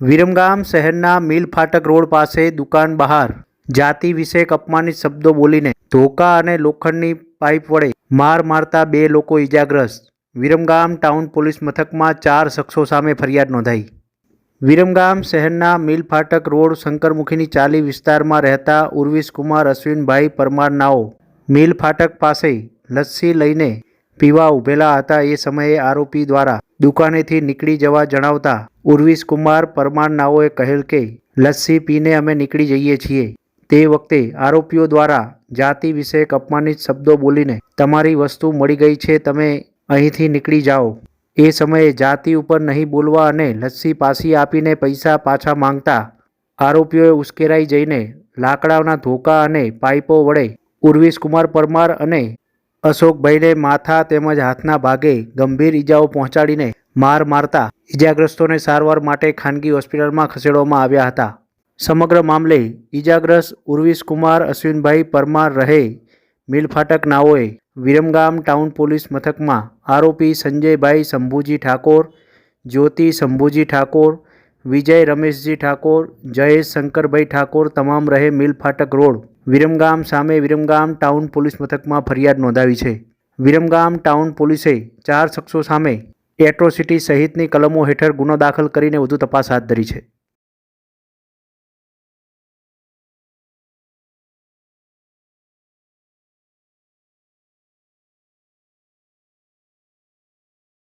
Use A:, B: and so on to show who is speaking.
A: વિરમગામ શહેરના મિલ ફાટક રોડ પાસે દુકાન બહાર જાતિ વિષયક અપમાનિત શબ્દો બોલીને ધોકા અને લોખંડની પાઇપ વડે માર મારતા 2 લોકો ઇજાગ્રસ્ત. વિરમગામ ટાઉન પોલીસ મથકમાં 4 શખ્સો સામે ફરિયાદ નોંધાઈ. વિરમગામ શહેરના મિલ ફાટક રોડ શંકરમુખીની ચાલી વિસ્તારમાં રહેતા ઉર્વિશકુમાર અશ્વિનભાઈ પરમાર નાઓ મિલ ફાટક પાસે લસ્સી લઈને પીવા ઊભેલા હતા. એ સમયે આરોપી દ્વારા દુકાનેથી નીકળી જવા જણાવતા ઉર્વિશકુમાર પરમાર નાઓએ કહેલ કે લસ્સી પીને અમે નીકળી જઈએ છીએ. તે વખતે આરોપીઓ દ્વારા જાતિ વિષયક અપમાનિત શબ્દો બોલીને તમારી વસ્તુ મળી ગઈ છે, તમે અહીંથી નીકળી જાઓ. એ સમયે જાતિ ઉપર નહીં બોલવા અને લસ્સી પાછી આપીને પૈસા પાછા માંગતા આરોપીઓએ ઉશ્કેરાઈ જઈને લાકડાના ધોકા અને પાઇપો વડે ઉર્વિશકુમાર પરમાર અને અશોકભાઈને માથા તેમજ હાથના ભાગે ગંભીર ઈજાઓ પહોંચાડીને માર મારતા ઈજાગ્રસ્તોને સારવાર માટે ખાનગી હોસ્પિટલમાં ખસેડવામાં આવ્યા હતા. સમગ્ર મામલે ઈજાગ્રસ્ત ઉર્વિશકુમાર અશ્વિનભાઈ પરમાર રહે મિલ ફાટક નાઓએ વિરમગામ ટાઉન પોલીસ મથકમાં આરોપી સંજયભાઈ શંભુજી ઠાકોર, જ્યોતિ શંભુજી ઠાકોર, વિજય રમેશજી ઠાકોર, જયેશ શંકરભાઈ ઠાકોર તમામ રહે મિલ ફાટક રોડ વિરમગામ સામે વિરમગામ ટાઉન પોલીસ મથકમાં ફરિયાદ નોંધાવી છે. વિરમગામ ટાઉન પોલીસે 4 શખ્સો સામે એટ્રોસિટી સહિતની કલમો હેઠળ ગુનો દાખલ કરીને વધુ તપાસ હાથ ધરી છે.